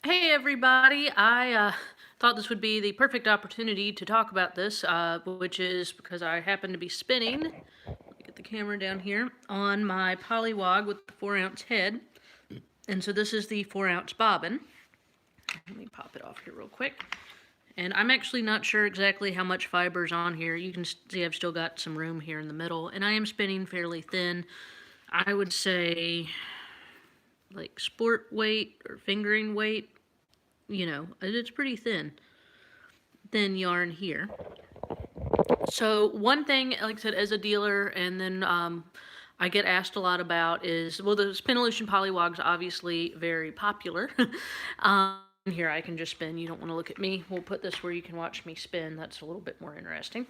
Hey everybody, I thought this would be the perfect opportunity to talk about this, which is because I happen to be spinning, let me get the camera down here, on my polywog with the 4-ounce head. And so this is the 4-ounce bobbin. Let me pop it off here real quick. And I'm actually not sure exactly how much fiber's on here. You can see I've still got some room here in the middle, and I am spinning fairly thin. I would say like sport weight or fingering weight. It's pretty thin yarn here. So one thing, like I said, as a dealer, and then I get asked a lot about is, well, the Spinolution polywog's obviously very popular. Here I can just spin. You don't want to look at me. We'll put this where you can watch me spin. That's a little bit more interesting.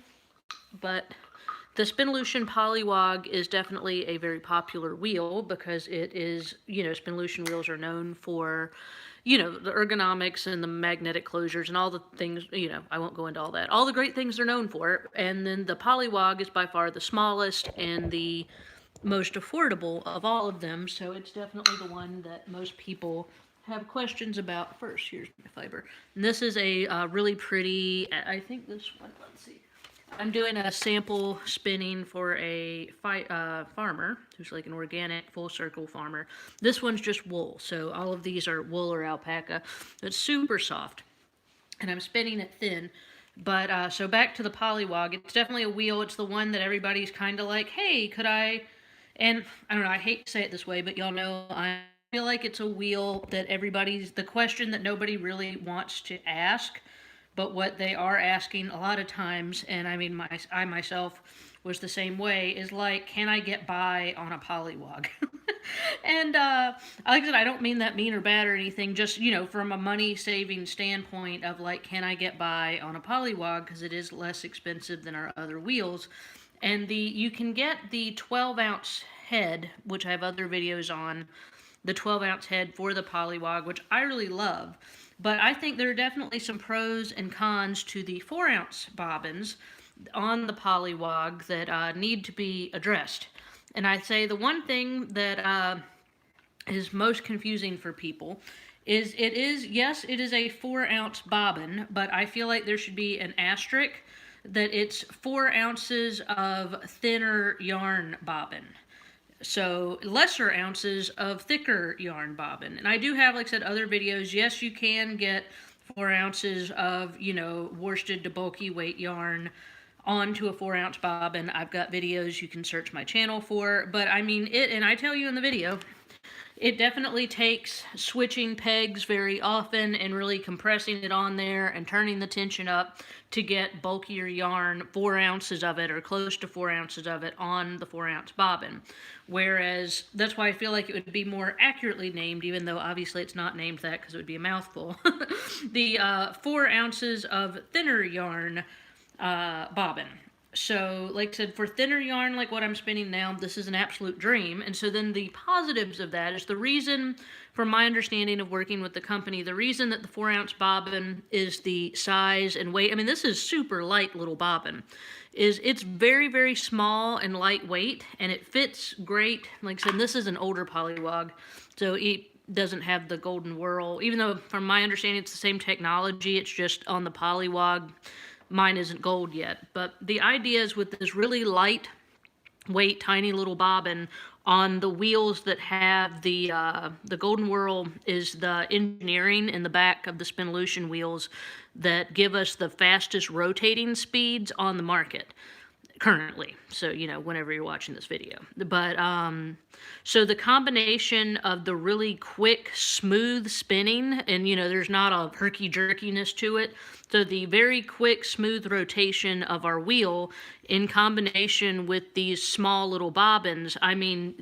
But the Spinolution polywog is definitely a very popular wheel because it is, Spinolution wheels are known for, the ergonomics and the magnetic closures and all the things, I won't go into all that. All the great things they're known for. And then the polywog is by far the smallest and the most affordable of all of them. So it's definitely the one that most people have questions about first. Here's my fiber. And this is a really pretty, I think this one, let's see. I'm doing a sample spinning for a farmer who's like an organic full circle farmer. This one's just wool, so all of these are wool or alpaca. It's super soft, and I'm spinning it thin. But so back to the polywog, it's definitely a wheel. It's the one that everybody's kind of like, hey, could I? And I don't know, I hate to say it this way, but y'all know I feel like it's a wheel that the question that nobody really wants to ask. But what they are asking a lot of times, and I mean, I myself was the same way, is like, can I get by on a polywog? And like I said, I don't mean that mean or bad or anything, just, from a money saving standpoint of like, can I get by on a polywog? Because it is less expensive than our other wheels. And you can get the 12-ounce head, which I have other videos on, the 12-ounce head for the polywog, which I really love. But I think there are definitely some pros and cons to the 4-ounce bobbins on the polywog that need to be addressed. And I'd say the one thing that is most confusing for people is yes, it is a 4-ounce bobbin, but I feel like there should be an asterisk that it's 4 ounces of thinner yarn bobbin. So lesser ounces of thicker yarn bobbin. And I do have, like I said, other videos. Yes, you can get 4 ounces of, worsted to bulky weight yarn onto a 4-ounce bobbin. I've got videos you can search my channel for. But I mean, and I tell you in the video, it definitely takes switching pegs very often and really compressing it on there and turning the tension up to get bulkier yarn, 4 ounces of it or close to 4 ounces of it on the 4-ounce bobbin. Whereas that's why I feel like it would be more accurately named, even though obviously it's not named that because it would be a mouthful. The 4 ounces of thinner yarn bobbin. So, like I said, for thinner yarn like what I'm spinning now, this is an absolute dream. And so then the positives of that is the reason, from my understanding of working with the company, the reason that the 4-ounce bobbin is the size and weight, I mean, this is super light little bobbin, is it's very, very small and lightweight, and it fits great. Like I said, this is an older polywog, so it doesn't have the golden whirl, even though from my understanding it's the same technology, it's just on the polywog. Mine isn't gold yet, but the idea is with this really light weight, tiny little bobbin on the wheels that have the golden whirl is the engineering in the back of the Spinolution wheels that give us the fastest rotating speeds on the market currently. So, whenever you're watching this video. But, so the combination of the really quick, smooth spinning, and, there's not a herky-jerkiness to it. So the very quick, smooth rotation of our wheel in combination with these small little bobbins, I mean,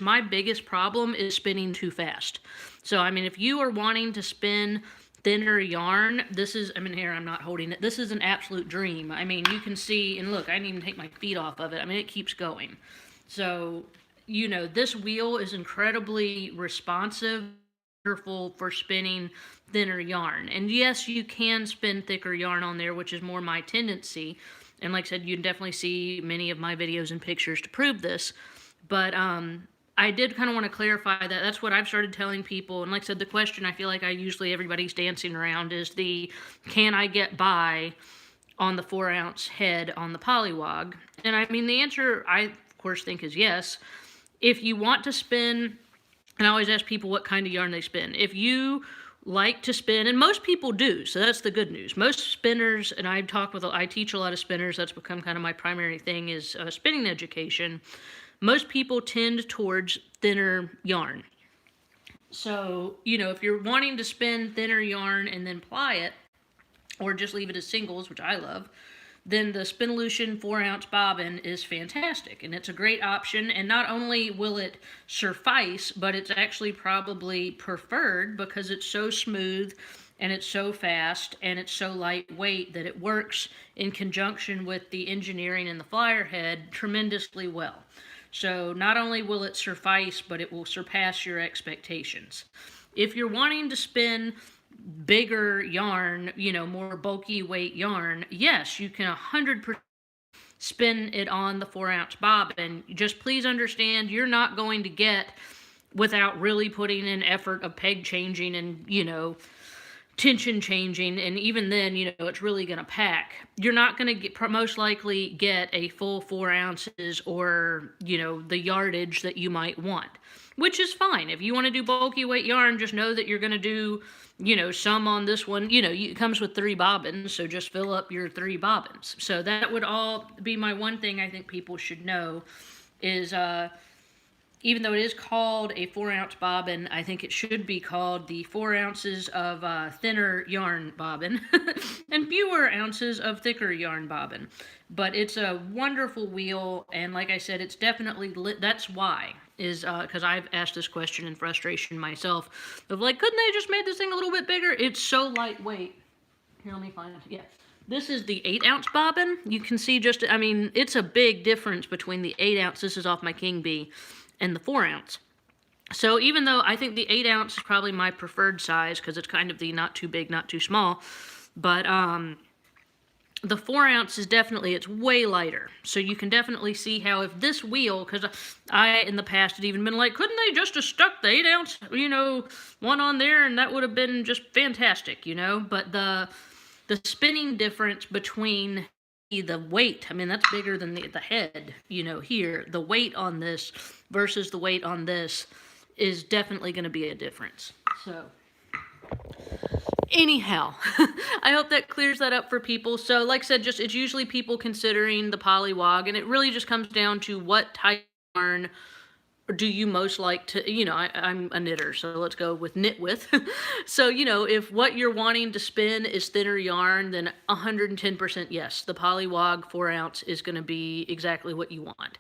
my biggest problem is spinning too fast. So, I mean, if you are wanting to spin thinner yarn, here I'm not holding it, this is an absolute dream. I mean, you can see, and look, I didn't even take my feet off of it. I mean, it keeps going. So, this wheel is incredibly responsive, wonderful for spinning thinner yarn. And yes, you can spin thicker yarn on there, which is more my tendency. And like I said, you can definitely see many of my videos and pictures to prove this. But I did kind of want to clarify that that's what I've started telling people. And like I said, the question I feel like everybody's dancing around is can I get by on the 4-ounce head on the polywog? And I mean, the answer I, of course, think is yes. If you want to spin, and I always ask people what kind of yarn they spin. If you like to spin, and most people do, so that's the good news. Most spinners, and I teach a lot of spinners, that's become kind of my primary thing is spinning education. Most people tend towards thinner yarn. So, if you're wanting to spin thinner yarn and then ply it, or just leave it as singles, which I love, then the Spinolution 4-ounce bobbin is fantastic. And it's a great option. And not only will it suffice, but it's actually probably preferred because it's so smooth and it's so fast and it's so lightweight that it works in conjunction with the engineering and the flyer head tremendously well. So not only will it suffice, but it will surpass your expectations. If you're wanting to spin bigger yarn, more bulky weight yarn, yes, you can 100% spin it on the 4-ounce bobbin. Just please understand you're not going to get, without really putting in effort of peg changing and, tension changing, and even then, it's really going to pack. You're not going to most likely get a full 4 ounces or, the yardage that you might want, which is fine. If you want to do bulky weight yarn, just know that you're going to do, some on this one. It comes with 3 bobbins, so just fill up your 3 bobbins. So that would all be my one thing I think people should know is, even though it is called a 4-ounce bobbin, I think it should be called the 4 ounces of thinner yarn bobbin and fewer ounces of thicker yarn bobbin. But it's a wonderful wheel, and like I said, it's definitely that's why, is because I've asked this question in frustration myself of like, couldn't they just made this thing a little bit bigger? It's so lightweight. Here, let me find it. Yeah. This is the 8-ounce bobbin. You can see it's a big difference between the 8 ounce, this is off my King Bee, and the 4-ounce. So even though I think the 8-ounce is probably my preferred size because it's kind of the not too big, not too small, but the 4-ounce is it's way lighter. So you can definitely see how if this wheel, because I in the past had even been like, couldn't they just have stuck the 8-ounce, one on there and that would have been just fantastic, But the spinning difference between the weight, that's bigger than the head, here. The weight on this versus the weight on this is definitely going to be a difference. So, anyhow, I hope that clears that up for people. So, like I said, it's usually people considering the polywog, and it really just comes down to what type of yarn do you most like to, I'm a knitter, so let's go with knit with. So, if what you're wanting to spin is thinner yarn, then 110% yes, the polywog 4-ounce is going to be exactly what you want.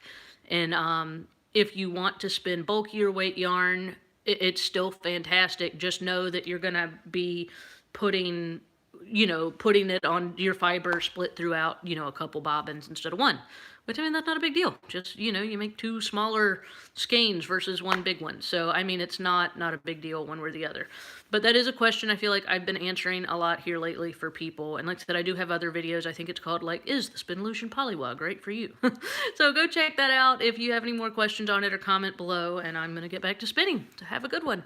And if you want to spin bulkier weight yarn, it's still fantastic. Just know that you're going to be putting it on your fiber split throughout, a couple bobbins instead of one. Which, that's not a big deal. Just, you make 2 smaller skeins versus 1 big one. So, it's not a big deal one way or the other. But that is a question I feel like I've been answering a lot here lately for people. And like I said, I do have other videos. I think it's called, is the Spinolution polywog right for you? So go check that out. If you have any more questions on it, or comment below. And I'm going to get back to spinning. So have a good one.